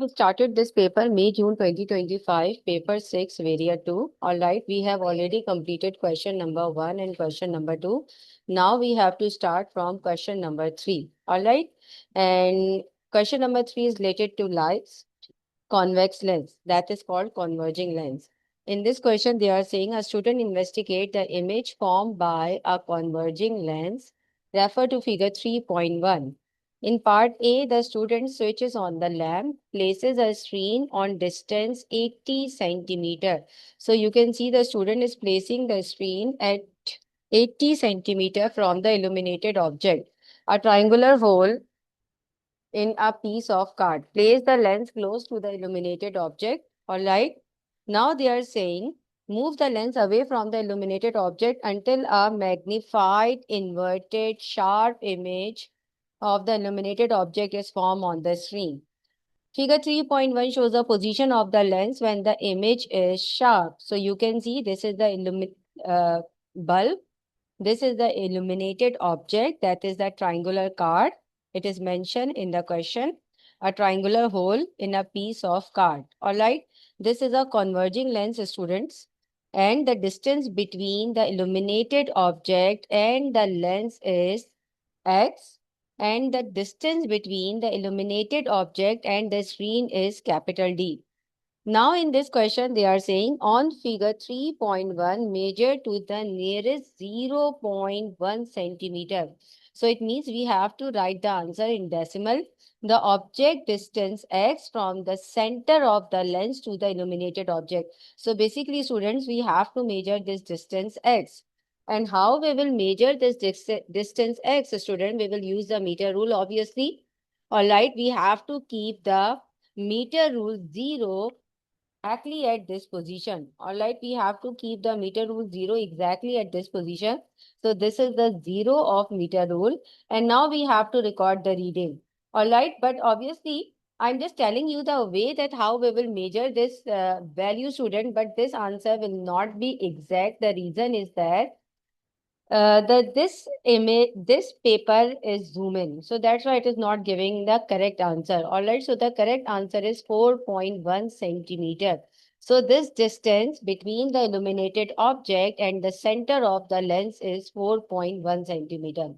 have started this paper May-June 2025, paper 6, Varia 2. All right, we have already completed question number 1 and question number 2. Now we have to start from question number 3. All right, and question number 3 is related to lights, convex lens, that is called converging lens. In this question, they are saying a student investigate the image formed by a converging lens. Refer to figure 3.1. In part A, the student switches on the lamp, places a screen on distance 80 centimeter. So you can see the student is placing the screen at 80 centimeter from the illuminated object. A triangular hole in a piece of card. Place the lens close to the illuminated object. All right. Now they are saying move the lens away from the illuminated object until a magnified, inverted, sharp image of the illuminated object is formed on the screen. Figure 3.1 shows the position of the lens when the image is sharp. So you can see this is the bulb. This is the illuminated object, that is the triangular card. It is mentioned in the question, a triangular hole in a piece of card. All right. This is a converging lens, students. And the distance between the illuminated object and the lens is x. And the distance between the illuminated object and the screen is capital D. Now in this question, they are saying on figure 3.1, measure to the nearest 0.1 centimeter. So it means we have to write the answer in decimal. The object distance x from the center of the lens to the illuminated object. So basically, students, we have to measure this distance x. And how we will measure this distance x, student? We will use the meter rule, obviously. All right, we have to keep the meter rule 0 exactly at this position. All right, we have to keep the meter rule 0 exactly at this position. So this is the 0 of meter rule. And now we have to record the reading. All right, but obviously, I'm just telling you the way that how we will measure this value, student, but this answer will not be exact. The reason is that this paper is zoom in, so that's why it is not giving the correct answer. All right, so the correct answer is 4.1 centimeter. So this distance between the illuminated object and the center of the lens is 4.1 centimeter.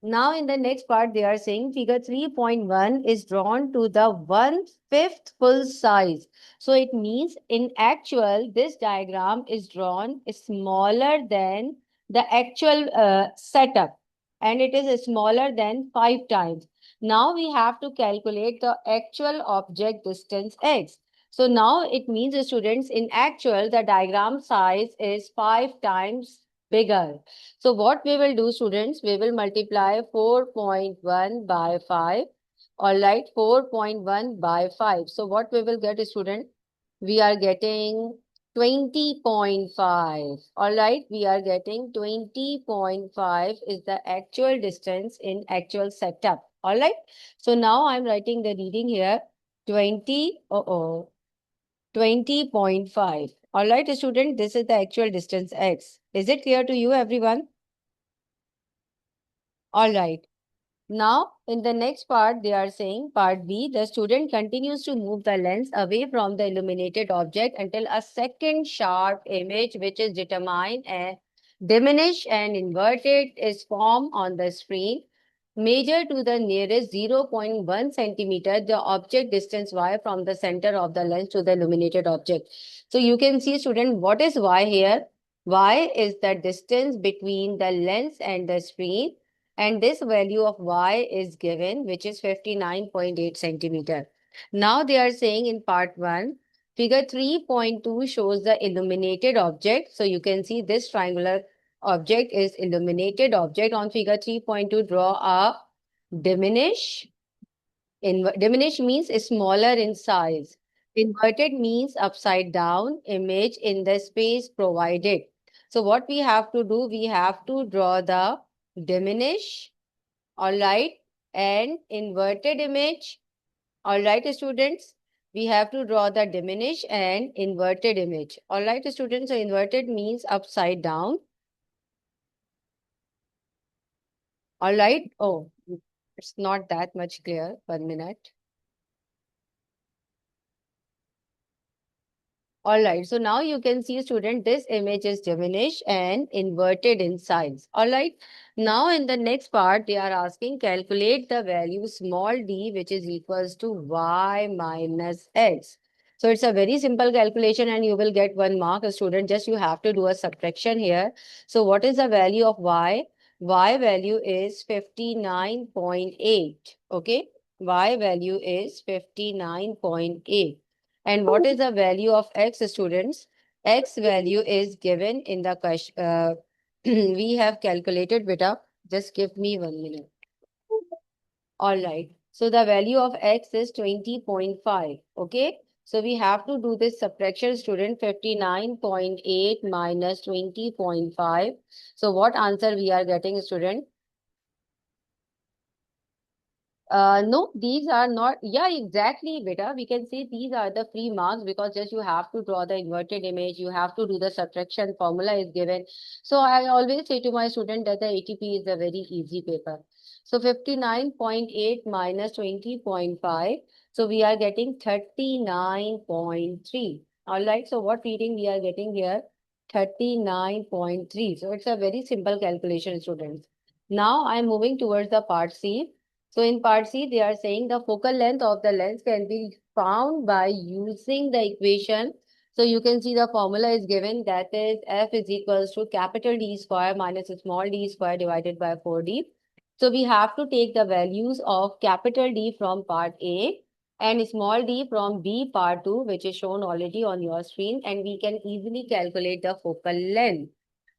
Now in the next part, they are saying figure 3.1 is drawn to the 1/5 full size. So it means in actual, this diagram is drawn smaller than the actual setup, and it is smaller than 5 times. Now we have to calculate the actual object distance x. So now it means, students, in actual, the diagram size is 5 times bigger. So what we will do, students, we will multiply 4.1 by 5. All right, 4.1 by 5. So what we will get, student? We are getting 20.5. All right, we are getting 20.5 is the actual distance in actual setup. All right, so now I'm writing the reading here. 20.5. All right, student, this is the actual distance x. Is it clear to you, everyone? All right. Now, in the next part, they are saying part B, the student continues to move the lens away from the illuminated object until a second sharp image, which is determined and diminished and inverted, is formed on the screen. Measure to the nearest 0.1 centimeter the object distance y from the center of the lens to the illuminated object. So you can see, student, what is y here? Y is the distance between the lens and the screen. And this value of y is given, which is 59.8 centimeter. Now they are saying in part 1, figure 3.2 shows the illuminated object. So you can see this triangular object is illuminated object. On figure 3.2, draw a diminish. Diminish means smaller in size. Inverted means upside down image in the space provided. So what we have to do, we have to draw the diminish, all right, and inverted image. All right, students, we have to draw the diminish and inverted image. All right, students, so inverted means upside down. All right. Oh, it's not that much clear. 1 minute. All right, so now you can see, student, this image is diminished and inverted in size. All right, now in the next part, they are asking calculate the value small d, which is equals to y minus x. So it's a very simple calculation and you will get 1 mark, a student. Just you have to do a subtraction here. So what is the value of y? Y value is 59.8. Okay, y value is 59.8. And what is the value of x, students? X value is given in the question. We have calculated, beta. Just give me 1 minute. All right. So the value of x is 20.5. Okay. So we have to do this subtraction, student. 59.8 minus 20.5. So what answer we are getting, student? No, these are not. Yeah, exactly, beta. We can say these are the free marks because just you have to draw the inverted image. You have to do the subtraction formula is given. So I always say to my student that the ATP is a very easy paper. So 59.8 minus 20.5. So we are getting 39.3. All right. So what reading we are getting here? 39.3. So it's a very simple calculation, students. Now I'm moving towards the part C. So in part C, they are saying the focal length of the lens can be found by using the equation. So you can see the formula is given, that is F is equals to capital D square minus small d square divided by 4D. So we have to take the values of capital D from part A and small d from B part 2, which is shown already on your screen, and we can easily calculate the focal length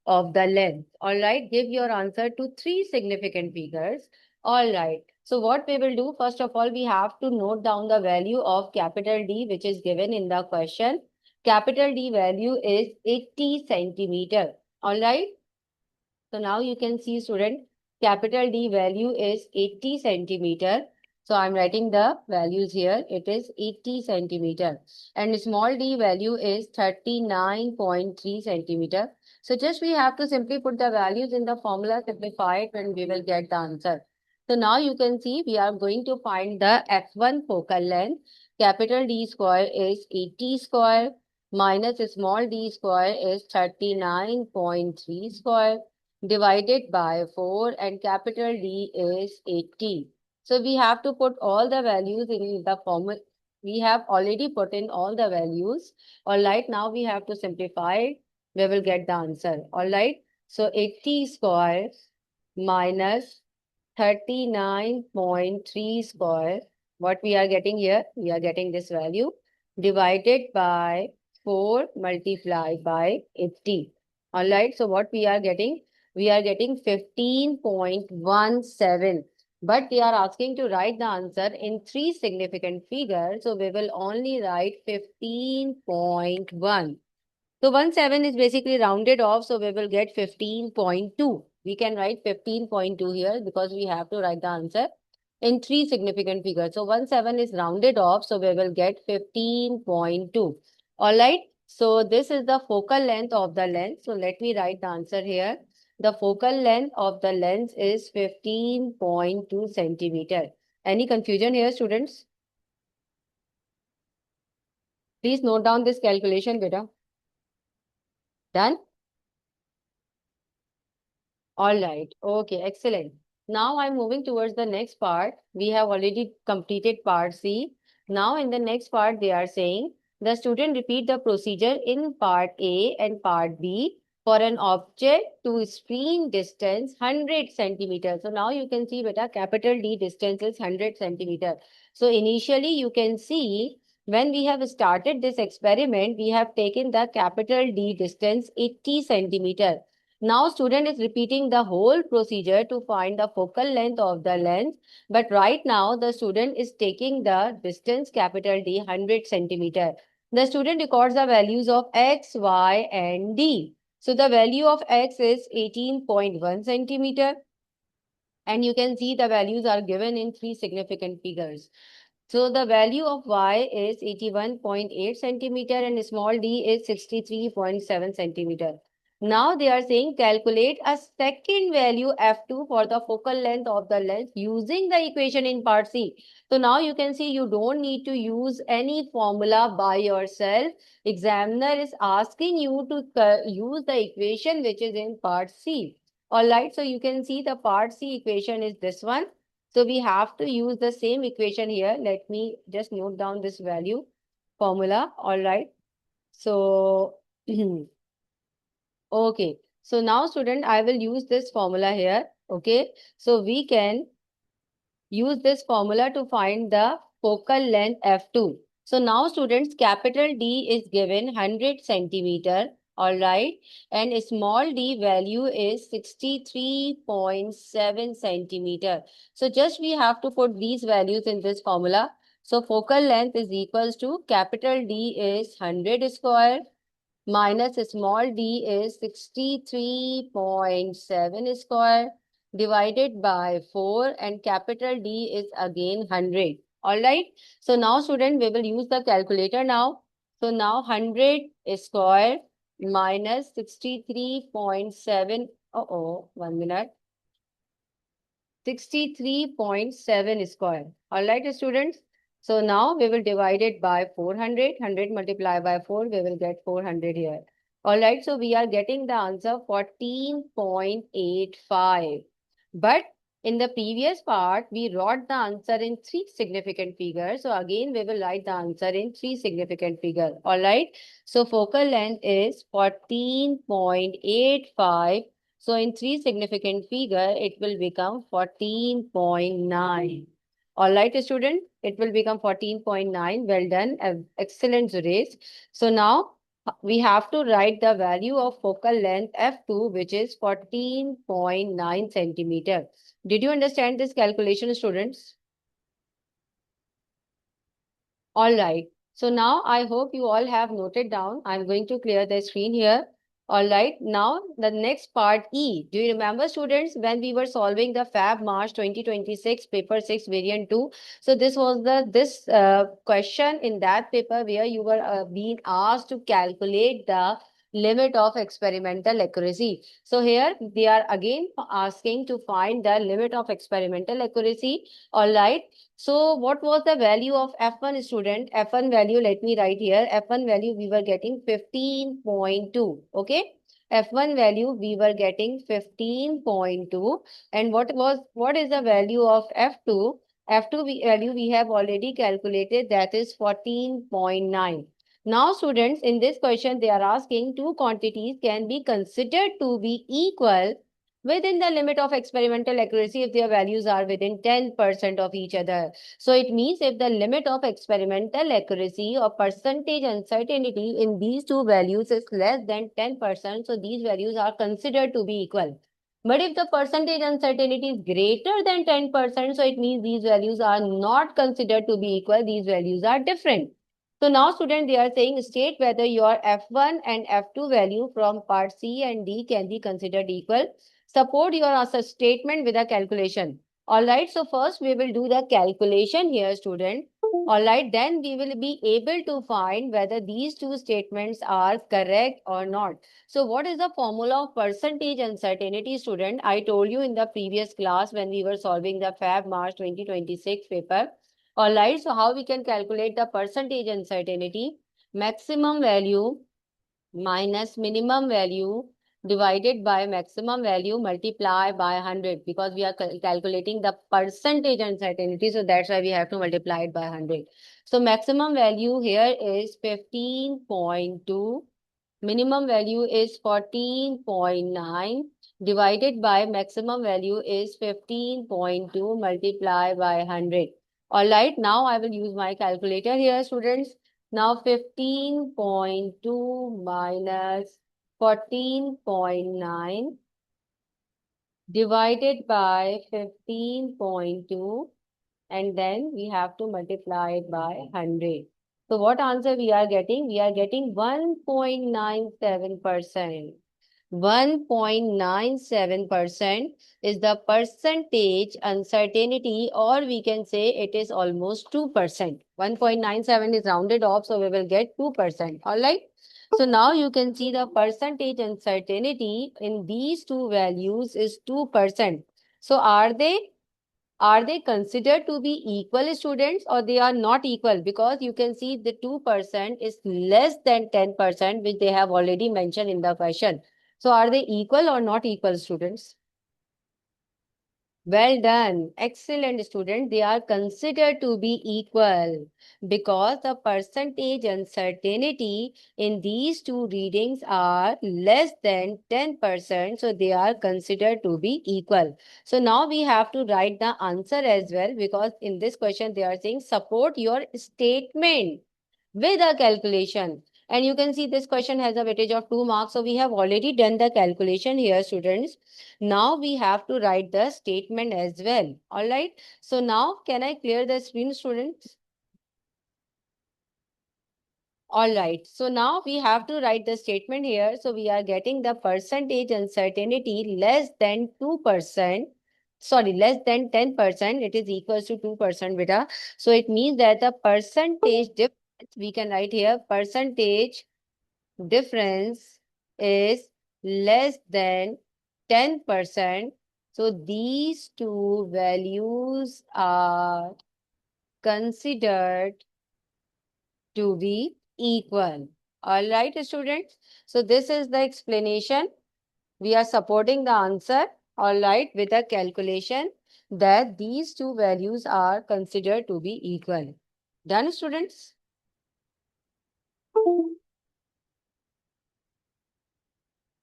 of the length. All right, give your answer to three significant figures. All right, so what we will do, first of all, we have to note down the value of capital D, which is given in the question. Capital D value is 80 centimeter. All right, so now you can see, student, capital D value is 80 centimeter. So I'm writing the values here. It is 80 centimeter. And small d value is 39.3 centimeter. So just we have to simply put the values in the formula, simplify it, and we will get the answer. So now you can see we are going to find the F1 focal length. Capital D square is 80 square minus small d square is 39.3 square divided by 4, and capital D is 80. So we have to put all the values in the formula. We have already put in all the values. All right, now we have to simplify it. We will get the answer. All right, so 80 square minus 39.3 square. What we are getting here? We are getting this value divided by 4 multiplied by 80. All right, so what we are getting? We are getting 15.17. But they are asking to write the answer in three significant figures. So we will only write 15.1. So 17 is basically rounded off. So we will get 15.2. We can write 15.2 here because we have to write the answer in three significant figures. So 17 is rounded off. So we will get 15.2. All right. So this is the focal length of the lens. So let me write the answer here. The focal length of the lens is 15.2 centimeter. Any confusion here, students? Please note down this calculation, beta. Done? All right. Okay, excellent. Now I'm moving towards the next part. We have already completed part C. Now in the next part, they are saying the student repeat the procedure in part A and part B for an object to screen distance 100 centimeters. So now you can see beta capital D distance is 100 centimeter. So initially you can see when we have started this experiment, we have taken the capital D distance 80 centimeter. Now student is repeating the whole procedure to find the focal length of the lens. But right now the student is taking the distance capital D 100 centimeter. The student records the values of X, Y and D. So the value of X is 18.1 centimeter. And you can see the values are given in three significant figures. So the value of Y is 81.8 centimeter and small d is 63.7 centimeter. Now they are saying calculate a second value f2 for the focal length of the lens using the equation in part C. So now you can see you don't need to use any formula by yourself. Examiner is asking you to use the equation which is in part C. Alright, so you can see the part C equation is this one. So we have to use the same equation here. Let me just note down this value formula. Alright, so okay, so now student, I will use this formula here. Okay, so we can use this formula to find the focal length f2. So now students, capital D is given 100 centimeter. All right, and small d value is 63.7 centimeter. So just we have to put these values in this formula. So focal length is equals to capital D is 100 square minus small d is 63.7 square divided by 4 and capital D is again 100. Alright. So now student, we will use the calculator now. So now 100 square minus 63.7. One minute. 63.7 square. Alright students. So now we will divide it by 400. 100 multiplied by 4, we will get 400 here. Alright, so we are getting the answer 14.85. But in the previous part, we wrote the answer in 3 significant figures. So again, we will write the answer in 3 significant figures. Alright, so focal length is 14.85. So in 3 significant figure, it will become 14.9. All right, student, it will become 14.9. Well done. Excellent, Zuresh. So now we have to write the value of focal length f2, which is 14.9 centimeter. Did you understand this calculation, students? All right. So now I hope you all have noted down. I'm going to clear the screen here. All right. Now the next part E. Do you remember, students, when we were solving the Fab March 2026 paper 6 variant 2? So this was the question in that paper where you were being asked to calculate the limit of experimental accuracy. So here they are again asking to find the limit of experimental accuracy. All right. So what was the value of F1, student? F1 value, let me write here. F1 value we were getting 15.2. Okay. F1 value we were getting 15.2. And what is the value of F2? F2 value we have already calculated, that is 14.9. Now students, in this question they are asking two quantities can be considered to be equal within the limit of experimental accuracy if their values are within 10% of each other. So it means if the limit of experimental accuracy or percentage uncertainty in these two values is less than 10%, so these values are considered to be equal. But if the percentage uncertainty is greater than 10%, so it means these values are not considered to be equal, these values are different. So now students, they are saying state whether your F1 and F2 value from part C and D can be considered equal. Support your statement with a calculation. All right, so first we will do the calculation here, student. All right, then we will be able to find whether these two statements are correct or not. So what is the formula of percentage uncertainty, student? I told you in the previous class when we were solving the Fab March 2026 paper. All right, so how we can calculate the percentage uncertainty? Maximum value minus minimum value divided by maximum value multiply by 100, because we are calculating the percentage uncertainty. So that's why we have to multiply it by 100. So maximum value here is 15.2. Minimum value is 14.9 divided by maximum value is 15.2 multiplied by 100. All right, now I will use my calculator here, students. Now 15.2 minus 14.9 divided by 15.2, and then we have to multiply it by 100. So what answer we are getting? We are getting 1.97%. 1.97% is the percentage uncertainty, or we can say it is almost 2%. 1.97 is rounded off, so we will get 2%. All right. So now you can see the percentage uncertainty in these two values is 2%. So are they considered to be equal, students, or they are not equal? Because you can see the 2% is less than 10%, which they have already mentioned in the question. So are they equal or not equal, students? Well done. Excellent, student. They are considered to be equal because the percentage uncertainty in these two readings are less than 10%. So they are considered to be equal. So now we have to write the answer as well, because in this question they are saying support your statement with a calculation. And you can see this question has a weightage of 2 marks. So we have already done the calculation here, students. Now we have to write the statement as well. All right. So now can I clear the screen, students? All right. So now we have to write the statement here. So we are getting the percentage uncertainty less than 2%. Sorry, less than 10%. It is equals to 2%, beta. So it means that the percentage difference, we can write here, percentage difference is less than 10%. So these two values are considered to be equal. All right, students. So this is the explanation. We are supporting the answer, all right, with a calculation that these two values are considered to be equal. Done, students?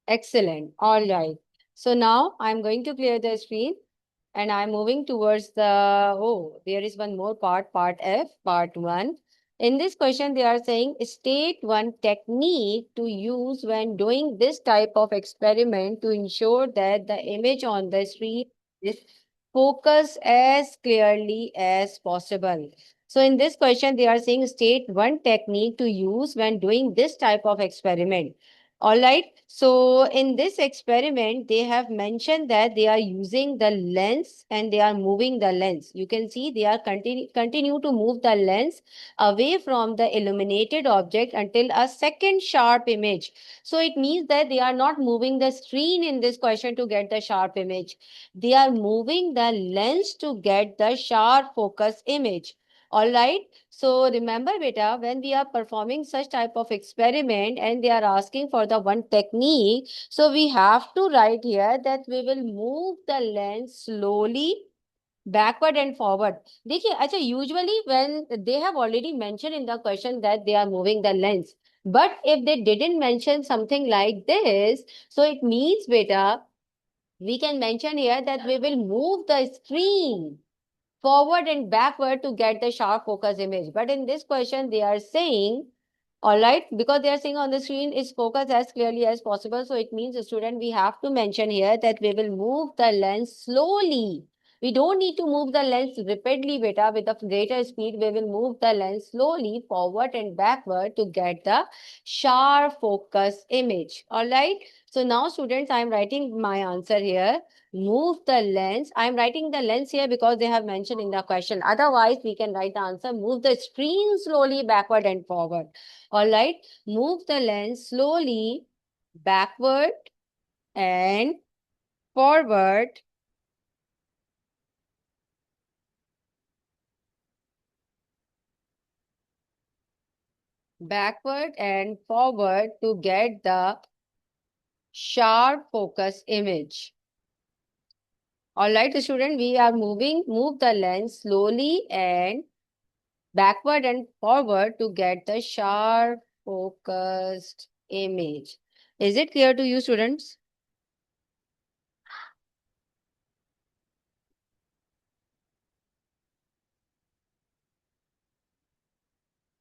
Excellent. All right. So now I'm going to clear the screen and I'm moving towards there is one more part F, part 1. In this question, they are saying state one technique to use when doing this type of experiment to ensure that the image on the screen is focused as clearly as possible. So in this question, they are saying state one technique to use when doing this type of experiment. All right. So in this experiment, they have mentioned that they are using the lens and they are moving the lens. You can see they are continue to move the lens away from the illuminated object until a second sharp image. So it means that they are not moving the screen in this question to get the sharp image. They are moving the lens to get the sharp focus image. All right. So remember, beta, when we are performing such type of experiment and they are asking for the one technique, so we have to write here that we will move the lens slowly backward and forward. देखिए, अच्छा, usually when they have already mentioned in the question that they are moving the lens, but if they didn't mention something like this, so it means, beta, we can mention here that we will move the screen forward and backward to get the sharp focus image. But in this question, they are saying, all right, because they are saying on the screen is focused as clearly as possible. So it means, student, we have to mention here that we will move the lens slowly. We don't need to move the lens rapidly, beta. With a greater speed, we will move the lens slowly forward and backward to get the sharp focus image. All right. So now, students, I am writing my answer here. Move the lens. I'm writing the lens here because they have mentioned in the question. Otherwise, we can write the answer. Move the screen slowly backward and forward. All right. Move the lens slowly backward and forward. Backward and forward to get the sharp focus image. All right, student, we are move the lens slowly and backward and forward to get the sharp focused image. Is it clear to you, students?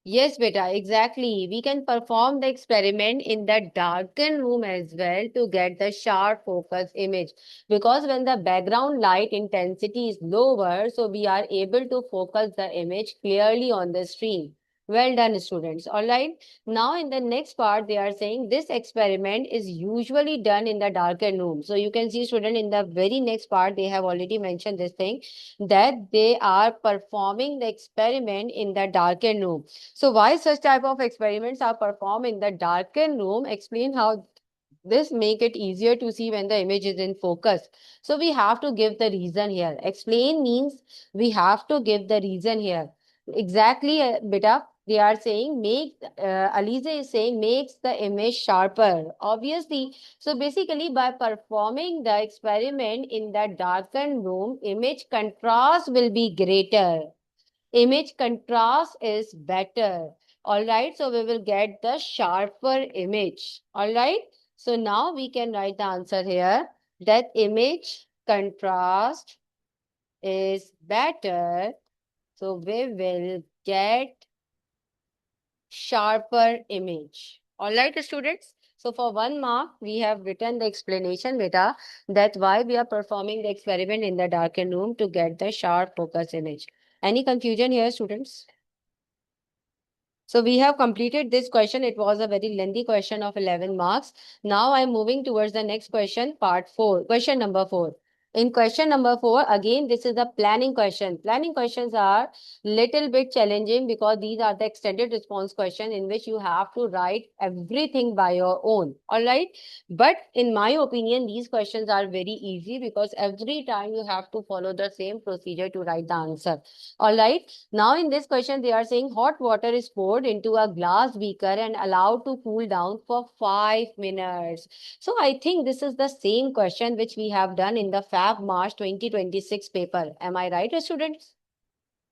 Yes, beta, exactly. We can perform the experiment in the darkened room as well to get the sharp focus image. Because when the background light intensity is lower, so we are able to focus the image clearly on the screen. Well done, students. All right. Now, in the next part, they are saying this experiment is usually done in the darkened room. So you can see, student, in the very next part, they have already mentioned this thing that they are performing the experiment in the darkened room. So why such type of experiments are performed in the darkened room? Explain how this make it easier to see when the image is in focus. So we have to give the reason here. Explain means we have to give the reason here. Exactly, beta. They are saying Alize is saying makes the image sharper. Obviously, so basically by performing the experiment in the darkened room, image contrast will be greater. Image contrast is better. All right, so we will get the sharper image. All right, so now we can write the answer here that image contrast is better. So we will get sharper image. All right, students. So for 1 mark, we have written the explanation, beta, that why we are performing the experiment in the darkened room to get the sharp focus image. Any confusion here, students? So we have completed this question. It was a very lengthy question of 11 marks. Now I'm moving towards the next question, part 4, question number 4. In question number 4, again, this is the planning question. Planning questions are little bit challenging because these are the extended response question in which you have to write everything by your own. All right. But in my opinion, these questions are very easy because every time you have to follow the same procedure to write the answer. All right. Now in this question, they are saying hot water is poured into a glass beaker and allowed to cool down for 5 minutes. So I think this is the same question which we have done in the Fab March 2026 paper. Am I right, students?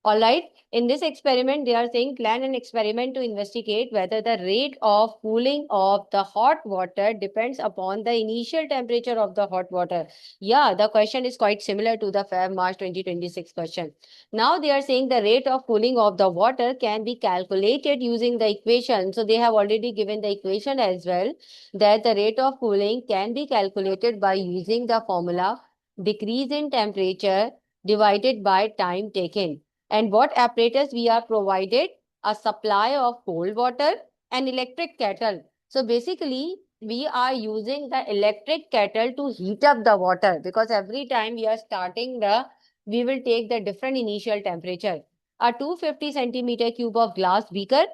All right. In this experiment, they are saying plan an experiment to investigate whether the rate of cooling of the hot water depends upon the initial temperature of the hot water. Yeah, the question is quite similar to the Feb March 2026 question. Now they are saying the rate of cooling of the water can be calculated using the equation. So they have already given the equation as well that the rate of cooling can be calculated by using the formula decrease in temperature divided by time taken. And what apparatus we are provided? A supply of cold water and electric kettle. So basically, we are using the electric kettle to heat up the water because every time we are starting we will take the different initial temperature. A 250 centimeter cube of glass beaker,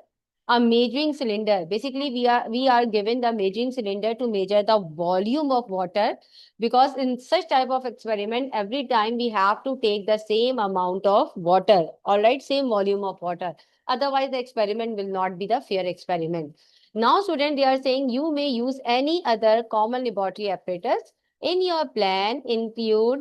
a measuring cylinder. Basically, we are given the measuring cylinder to measure the volume of water because in such type of experiment every time we have to take the same amount of water, all right, same volume of water, otherwise the experiment will not be the fair experiment. Now student, they are saying you may use any other common laboratory apparatus in your plan, include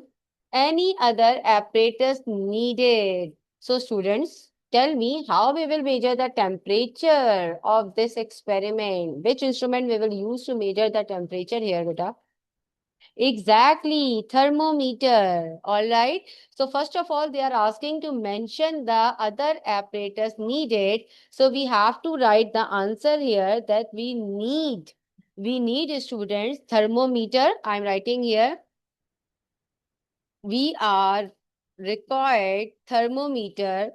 any other apparatus needed. So students, tell me how we will measure the temperature of this experiment. Which instrument we will use to measure the temperature here, beta? Exactly, thermometer. All right. So first of all, they are asking to mention the other apparatus needed. So we have to write the answer here that we need. We need, students, thermometer. I'm writing here. We are required thermometer.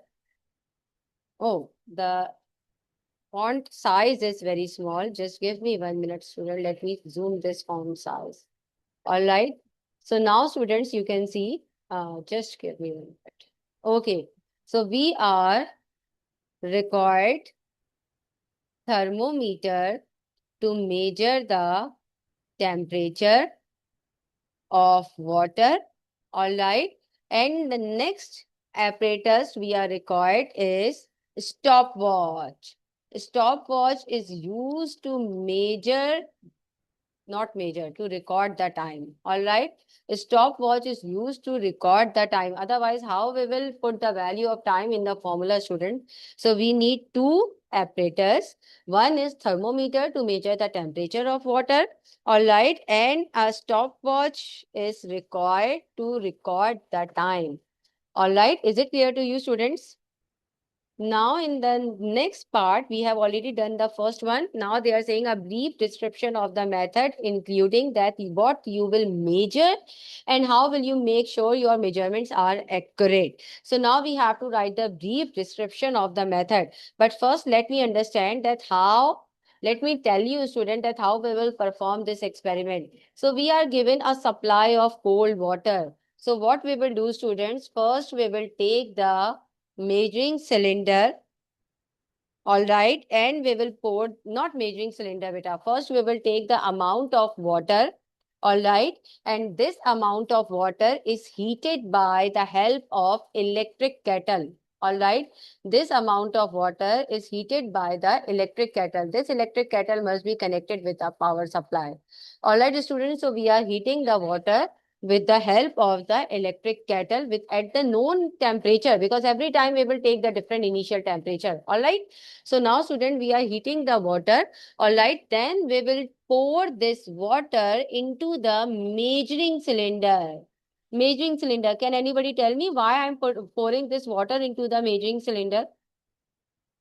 Oh, the font size is very small. Just give me 1 minute, student. Let me zoom this font size. All right. So now students, you can see, just give me 1 minute. Okay. So we are required thermometer to measure the temperature of water. All right. And the next apparatus we are required is stopwatch. Stopwatch is used to measure, not measure, to record the time. All right. A stopwatch is used to record the time. Otherwise, how we will put the value of time in the formula, student? So we need two apparatus. One is thermometer to measure the temperature of water. All right. And a stopwatch is required to record the time. All right. Is it clear to you, students? Now, in the next part, we have already done the first one. Now they are saying a brief description of the method, including that what you will measure and how will you make sure your measurements are accurate. So now we have to write the brief description of the method. But first, let me understand that how, let me tell you, student, that how we will perform this experiment. So we are given a supply of cold water. So what we will do, students, first we will take the measuring cylinder, all right, and we will pour, not measuring cylinder beta, first we will take the amount of water, all right, and this amount of water is heated by the help of electric kettle, all right. This amount of water is heated by the electric kettle. This electric kettle must be connected with a power supply, all right, students. So we are heating the water with the help of the electric kettle with at the known temperature, because every time we will take the different initial temperature, all right. So now, student, we are heating the water, all right. Then we will pour this water into the measuring cylinder. Measuring cylinder, can anybody tell me why I'm pouring this water into the measuring cylinder?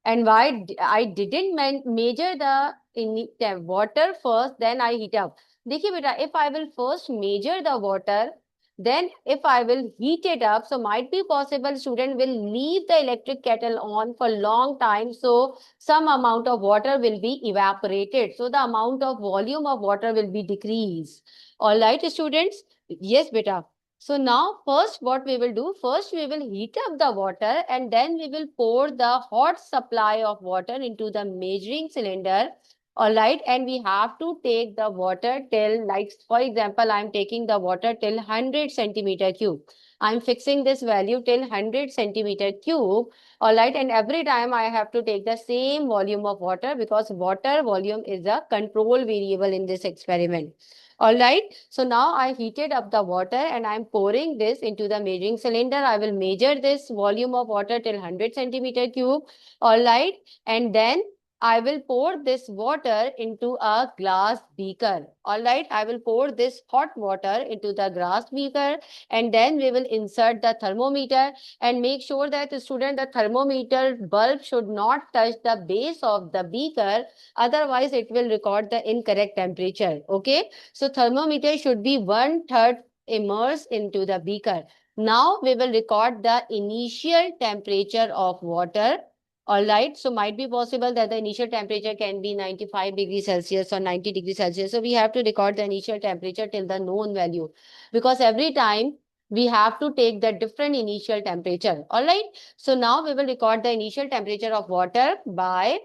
And why I didn't measure the water first, then I heat up. देखिए बेटा, if I will first measure the water, then if I will heat it up, so might be possible student will leave the electric kettle on for long time, so some amount of water will be evaporated. So the amount of volume of water will be decreased. All right, students? Yes, beta. So now first what we will do, first we will heat up the water and then we will pour the hot supply of water into the measuring cylinder. All right, and we have to take the water till, like for example, I'm taking the water till 100 centimeter cube. I'm fixing this value till 100 centimeter cube. All right, and every time I have to take the same volume of water because water volume is a control variable in this experiment. All right. So now I heated up the water and I'm pouring this into the measuring cylinder. I will measure this volume of water till 100 centimeter cube. All right. And then I will pour this water into a glass beaker. All right. I will pour this hot water into the glass beaker and then we will insert the thermometer and make sure that the student, the thermometer bulb should not touch the base of the beaker. Otherwise, it will record the incorrect temperature. Okay. So thermometer should be 1/3 immersed into the beaker. Now we will record the initial temperature of water. All right. So might be possible that the initial temperature can be 95 degrees Celsius or 90 degrees Celsius. So we have to record the initial temperature till the known value, because every time we have to take the different initial temperature. All right. So now we will record the initial temperature of water by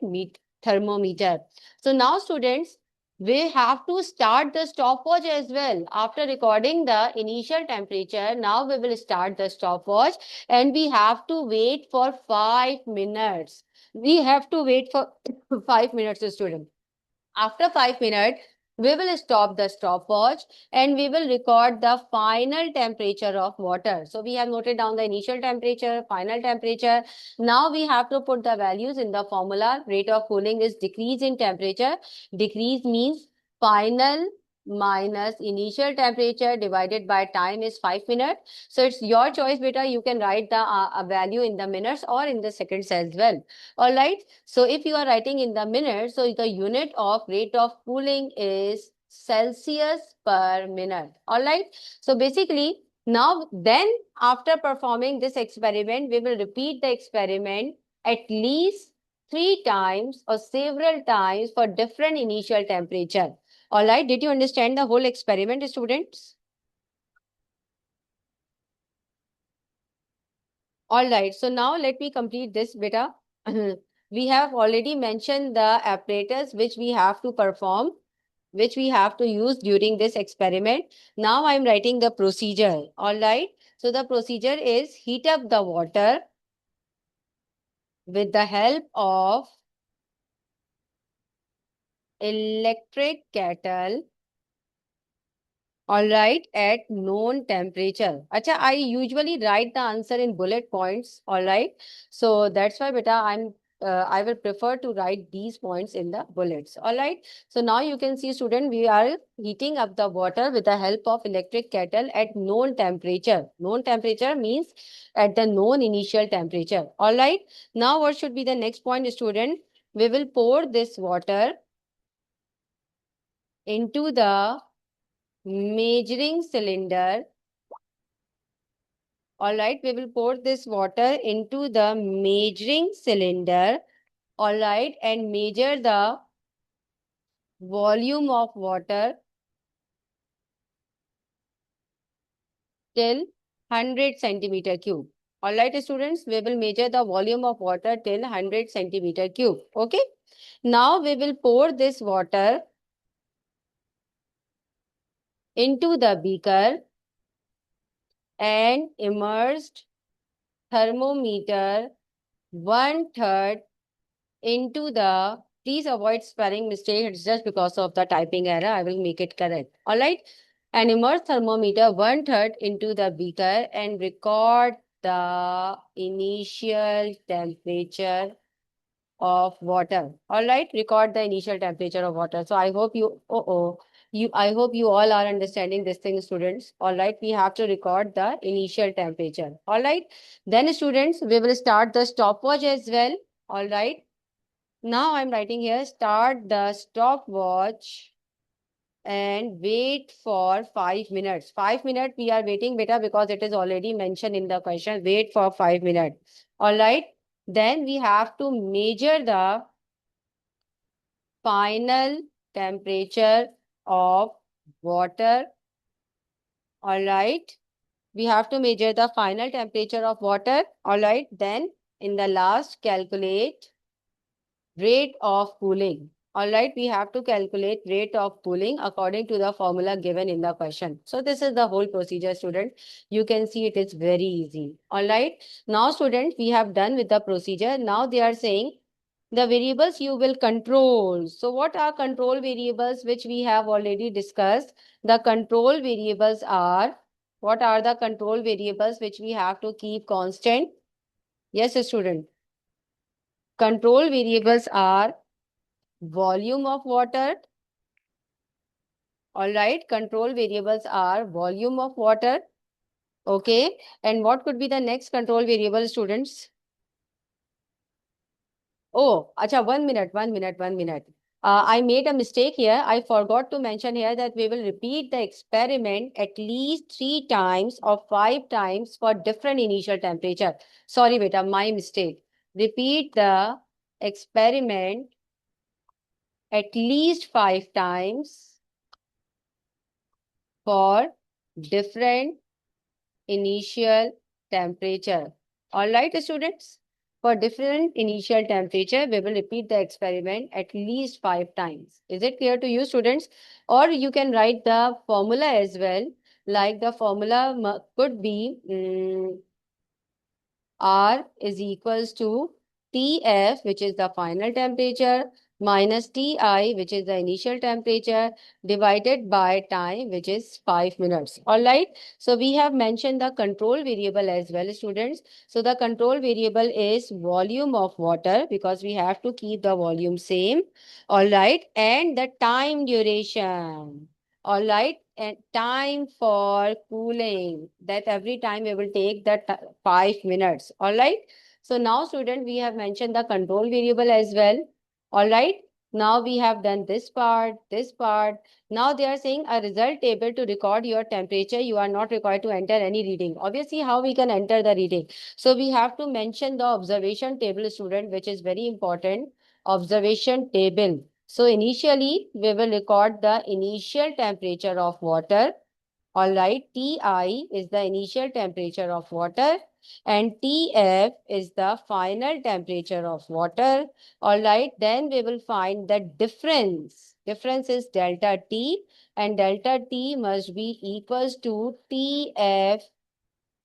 thermometer. So now students, we have to start the stopwatch as well. After recording the initial temperature, now we will start the stopwatch and we have to wait for 5 minutes. We have to wait for 5 minutes, student. After 5 minutes, we will stop the stopwatch and we will record the final temperature of water. So we have noted down the initial temperature, final temperature. Now we have to put the values in the formula. Rate of cooling is decrease in temperature. Decrease means final minus initial temperature divided by time is 5 minutes. So it's your choice, beta. You can write the value in the minutes or in the seconds as well. All right. So if you are writing in the minute, so the unit of rate of cooling is Celsius per minute. All right. So basically, now then after performing this experiment, we will repeat the experiment at least 3 times or several times for different initial temperature. All right. Did you understand the whole experiment, students? All right. So now let me complete this beta. We have already mentioned the apparatus which we have to perform, which we have to use during this experiment. Now I'm writing the procedure. All right. So the procedure is heat up the water with the help of electric kettle. All right, at known temperature. Acha, I usually write the answer in bullet points. All right. So that's why, beta, I'm I will prefer to write these points in the bullets. All right. So now you can see, student, we are heating up the water with the help of electric kettle at known temperature. Known temperature means at the known initial temperature. All right. Now what should be the next point, student? We will pour this water into the measuring cylinder. All right, we will pour this water into the measuring cylinder. All right, and measure the volume of water till 100 centimeter cube. All right, students, we will measure the volume of water till 100 centimeter cube. Okay. Now we will pour this water into the beaker and immersed thermometer 1/3 into the, please avoid spelling mistake. It's just because of the typing error. I will make it correct. All right. And immerse thermometer 1/3 into the beaker and record the initial temperature of water. All right. Record the initial temperature of water. So I hope I hope you all are understanding this thing, students. All right. We have to record the initial temperature. All right. Then, students, we will start the stopwatch as well. All right. Now I'm writing here, start the stopwatch and wait for 5 minutes. 5 minutes we are waiting, beta, because it is already mentioned in the question. Wait for 5 minutes. All right. Then we have to measure the final temperature of water. All right. We have to measure the final temperature of water. All right. Then in the last, calculate rate of cooling. All right, we have to calculate rate of cooling according to the formula given in the question. So this is the whole procedure, student. You can see it is very easy. All right. Now, student, we have done with the procedure. Now they are saying the variables you will control. So what are control variables which we have already discussed? The control variables are, what are the control variables which we have to keep constant? Yes, student. Control variables are volume of water. All right. Control variables are volume of water. Okay. And what could be the next control variable, students? Oh, acha, 1 minute, 1 minute, 1 minute. I made a mistake here. I forgot to mention here that we will repeat the experiment at least 3 times or 5 times for different initial temperature. Sorry, beta, my mistake. Repeat the experiment at least 5 times for different initial temperature. All right, students. For different initial temperature, we will repeat the experiment at least 5 times. Is it clear to you, students? Or you can write the formula as well. Like the formula could be R is equals to TF, which is the final temperature, minus TI, which is the initial temperature, divided by time, which is 5 minutes. All right. So we have mentioned the control variable as well, students. So the control variable is volume of water, because we have to keep the volume same. All right. And the time duration. All right. And time for cooling, that every time we will take that 5 minutes. All right. So now, student, we have mentioned the control variable as well. All right. Now we have done this part, this part. Now they are saying a result table to record your temperature. You are not required to enter any reading. Obviously, how we can enter the reading? So we have to mention the observation table, student, which is very important. Observation table. So initially, we will record the initial temperature of water. All right, Ti is the initial temperature of water and Tf is the final temperature of water. All right, then we will find the difference. Difference is delta T and delta T must be equals to Tf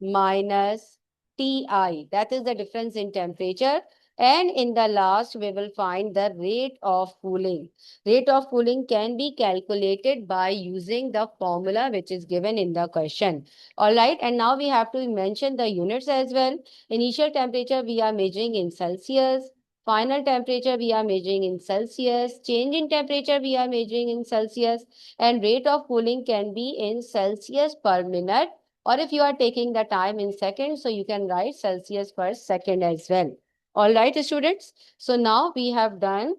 minus Ti. That is the difference in temperature. And in the last, we will find the rate of cooling. Rate of cooling can be calculated by using the formula which is given in the question. All right. And now we have to mention the units as well. Initial temperature we are measuring in Celsius. Final temperature we are measuring in Celsius. Change in temperature we are measuring in Celsius. And rate of cooling can be in Celsius per minute. Or if you are taking the time in seconds, so you can write Celsius per second as well. All right, students. So now we have done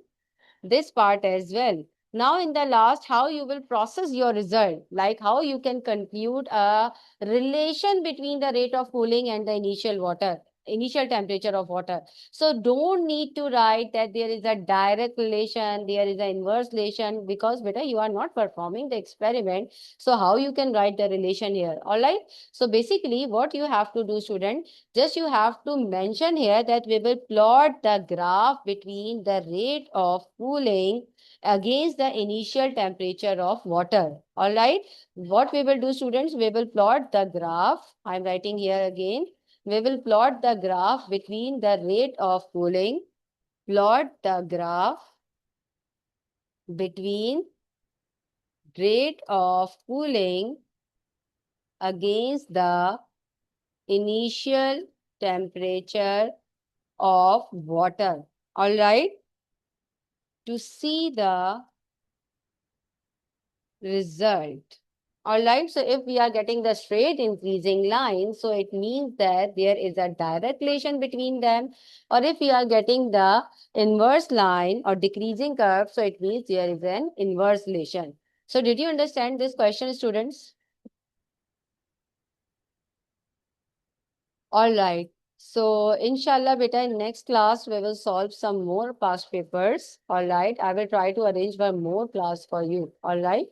this part as well. Now in the last, how you will process your result, like how you can conclude a relation between the rate of cooling and the initial temperature of water. So don't need to write that there is a direct relation, there is an inverse relation, because beta, you are not performing the experiment. So how you can write the relation here? All right. So basically what you have to do, student, just you have to mention here that we will plot the graph between the rate of cooling against the initial temperature of water. All right. What we will do, students, we will plot the graph. I'm writing here again. We will plot the graph between the rate of cooling. Plot the graph between rate of cooling against the initial temperature of water. All right. To see the result. All right. So if we are getting the straight increasing line, so it means that there is a direct relation between them. Or if we are getting the inverse line or decreasing curve, so it means there is an inverse relation. So did you understand this question, students? All right. So, inshallah, beta, in next class, we will solve some more past papers. All right. I will try to arrange one more class for you. All right.